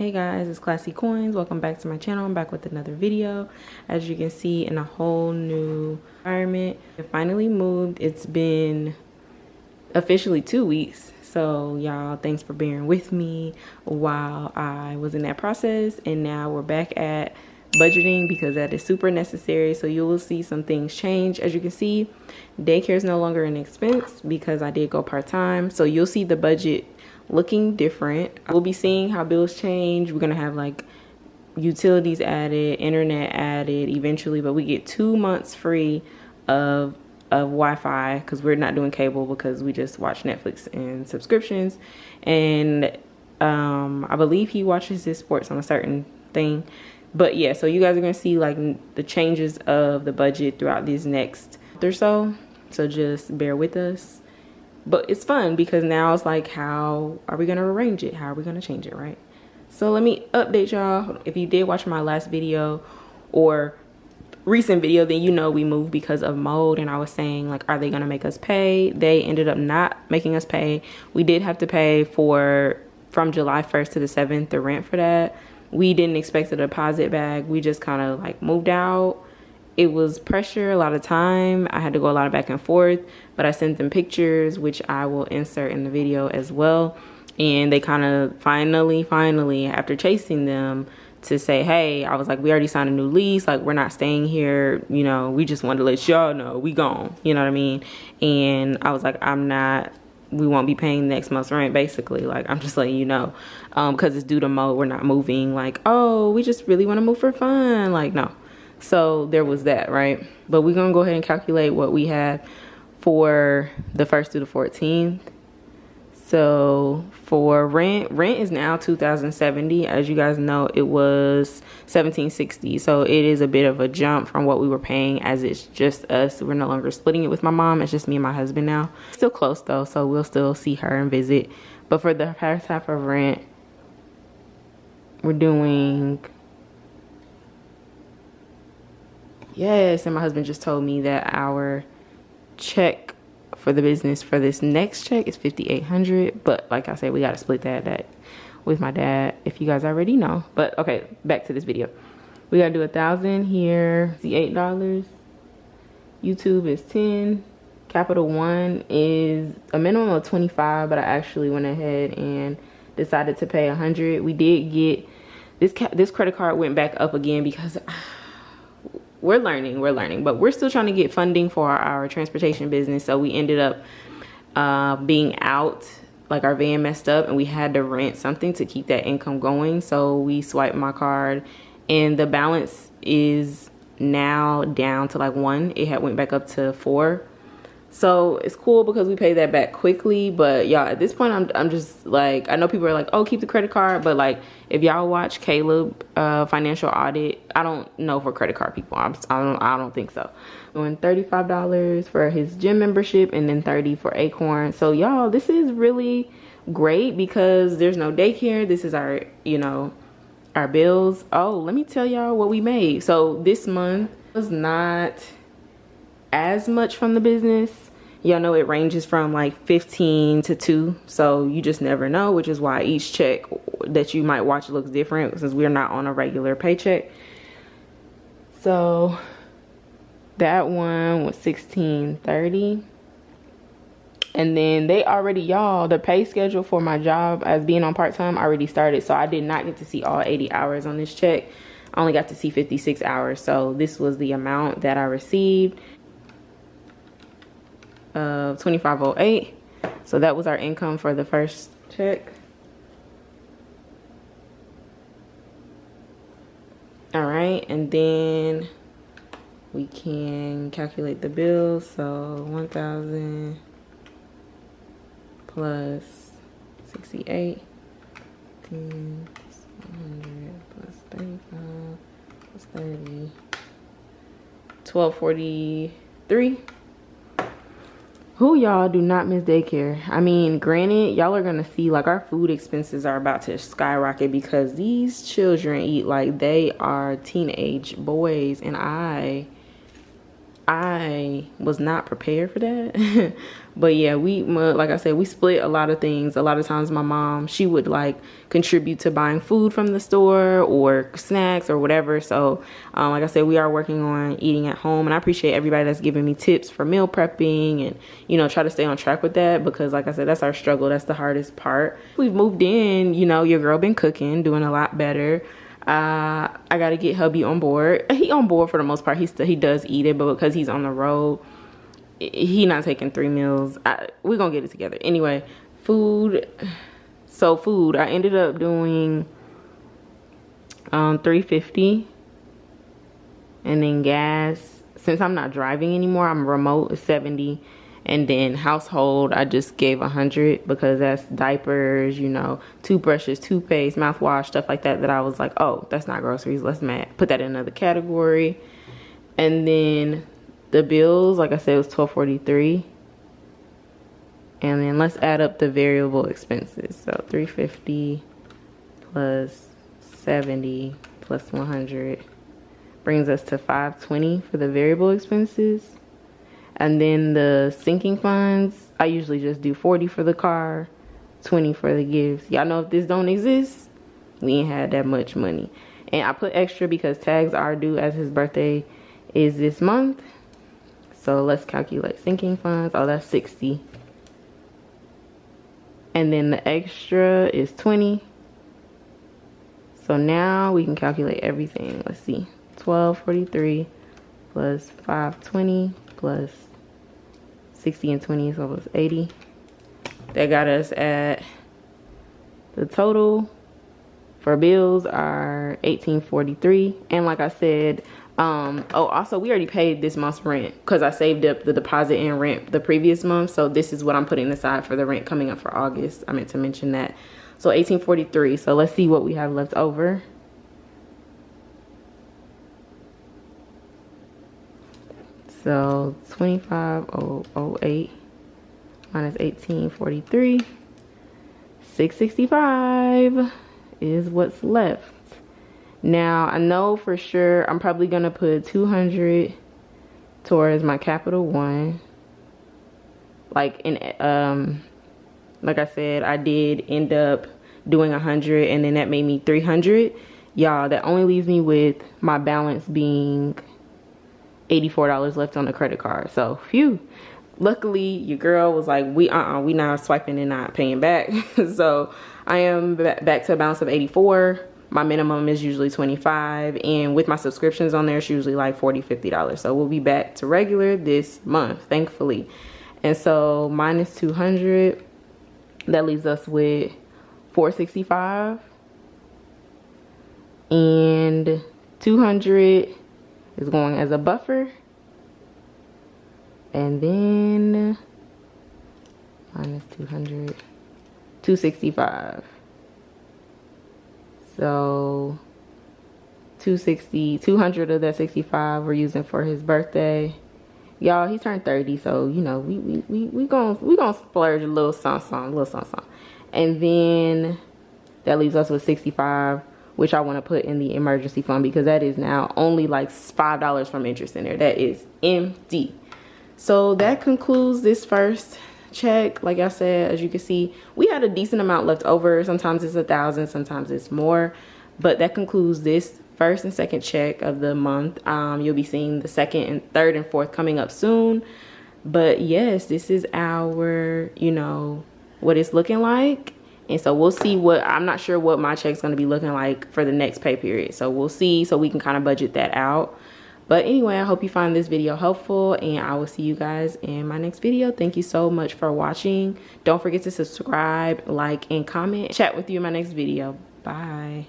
Hey guys, it's Classy Coins. Welcome back to my channel. I'm back with another video. As you can see, in a whole new environment. I finally moved. It's been officially 2 weeks. So y'all, thanks for bearing with me while I was in that process. And now we're back at budgeting because that is super necessary. So you will see some things change. As you can see, daycare is no longer an expense because I did go part-time. So you'll see the budget looking different. We'll be seeing how bills change. We're gonna have like utilities added, internet added eventually, but we get 2 months free of Wi-Fi because we're not doing cable because we just watch Netflix and subscriptions. And I believe he watches his sports on a certain thing. But yeah, so you guys are gonna see like the changes of the budget throughout these next month or so. So just bear with us. But it's fun because now it's like, how are we going to arrange it? How are we going to change it, right? So let me update y'all. If you did watch my last video or recent video, then you know we moved because of mold. And I was saying, like, are they going to make us pay? They ended up not making us pay. We did have to pay from July 1st to the 7th, the rent for that. We didn't expect a deposit back. We just kind of like moved out. It was pressure, a lot of time. I had to go a lot of back and forth, but I sent them pictures, which I will insert in the video as well. And they kind of finally, after chasing them to say, hey, I was like, we already signed a new lease. Like, we're not staying here. You know, we just wanted to let y'all know we gone. You know what I mean? And I was like, we won't be paying next month's rent, basically. Like, I'm just letting you know. Because it's due to mold, we're not moving. Like, oh, we just really want to move for fun. Like, no. So there was that, right? But we're gonna go ahead and calculate what we had for the 1st through the 14th. So for rent is now $2,070. As you guys know, it was $1,760. So it is a bit of a jump from what we were paying, as it's just us. We're no longer splitting it with my mom. It's just me and my husband now. Still close though, so we'll still see her and visit. But for the first half of rent, we're doing... Yes, and my husband just told me that our check for the business for this next check is $5,800. But like I said, we got to split that with my dad, if you guys already know. But okay, back to this video. We got to do 1,000 here. It's $8. YouTube is 10. Capital One is a minimum of 25, but I actually went ahead and decided to pay 100. We did get this credit card went back up again because we're learning, but we're still trying to get funding for our transportation business. So we ended up being out, like our van messed up and we had to rent something to keep that income going. So we swiped my card and the balance is now down to like 1. It had went back up to 4. So it's cool because we pay that back quickly. But y'all, at this point, I'm just like, I know people are like, oh, keep the credit card. But like, if y'all watch Caleb Financial Audit, I don't know for credit card people. I don't think so. Doing $35 for his gym membership and then $30 for Acorn. So y'all, this is really great because there's no daycare. This is our, you know, our bills. Oh, let me tell y'all what we made. So this month was not as much from the business. Y'all know it ranges from like 15 to 2, so you just never know, which is why each check that you might watch looks different since we're not on a regular paycheck. So that one was $1,630. And then they already, y'all, the pay schedule for my job as being on part-time already started, so I did not get to see all 80 hours on this check. I only got to see 56 hours. So this was the amount that I received of $2,508. So that was our income for the first check. All right, and then we can calculate the bills. So 1,000 plus 68, 10 plus 100 plus 35 plus 30, 1,243. Who y'all do not miss daycare? I mean, granted, y'all are gonna see like our food expenses are about to skyrocket because these children eat like they are teenage boys, and I I was not prepared for that. But yeah, like I said, we split a lot of things. A lot of times my mom, she would like contribute to buying food from the store or snacks or whatever. So like I said, we are working on eating at home, and I appreciate everybody that's giving me tips for meal prepping and, you know, try to stay on track with that, because like I said, that's our struggle. That's the hardest part. We've moved in, you know, your girl been cooking, doing a lot better. I gotta get hubby on board. He on board for the most part. He does eat it, but because he's on the road, he not taking 3 meals. We're gonna get it together. Anyway, food. So food, I ended up doing $3.50, and then gas, since I'm not driving anymore, I'm remote, is $70. And then household, I just gave $100, because that's diapers, you know, toothbrushes, toothpaste, mouthwash, stuff like that, that I was like, oh, that's not groceries, let's put that in another category. And then the bills, like I said, it was $12.43. And then let's add up the variable expenses. So $3.50 plus 70 plus 100 brings us to $5.20 for the variable expenses. And then the sinking funds, I usually just do 40 for the car, 20 for the gifts. Y'all know if this don't exist, we ain't had that much money. And I put extra because tags are due, as his birthday is this month. So let's calculate sinking funds. Oh, that's 60. And then the extra is 20. So now we can calculate everything. Let's see. 12.43 plus 5.20 plus 60 and 20, so it was 80. That got us at, the total for bills are $18.43. And like I said, oh, also we already paid this month's rent, because I saved up the deposit and rent the previous month. So this is what I'm putting aside for the rent coming up for August. I meant to mention that. So $18.43. So let's see what we have left over. So 25,008 minus 18.43, 665 is what's left. Now I know for sure I'm probably gonna put 200 towards my Capital One. Like like I said, I did end up doing 100, and then that made me 300. Y'all, that only leaves me with my balance being $84 left on the credit card. So phew. Luckily your girl was like, we not swiping and not paying back. So I am back to a balance of 84. My minimum is usually 25, and with my subscriptions on there, it's usually like $40-50. So we'll be back to regular this month, thankfully. And so minus 200, that leaves us with 465, and 200 is going as a buffer. And then minus 200, 265. So 200 of that 65 we're using for his birthday. Y'all, he turned 30, so you know we gonna splurge a little something. And then that leaves us with 65, which I want to put in the emergency fund, because that is now only like $5 from interest in there. That is empty. So that concludes this first check. Like I said, as you can see, we had a decent amount left over. Sometimes it's 1,000, sometimes it's more, but that concludes this first and second check of the month. You'll be seeing the second and third and fourth coming up soon. But yes, this is our, you know, what it's looking like. And so we'll see what, I'm not sure what my check's going to be looking like for the next pay period. So we'll see, so we can kind of budget that out. But anyway, I hope you find this video helpful, and I will see you guys in my next video. Thank you so much for watching. Don't forget to subscribe, like, and comment. Chat with you in my next video. Bye.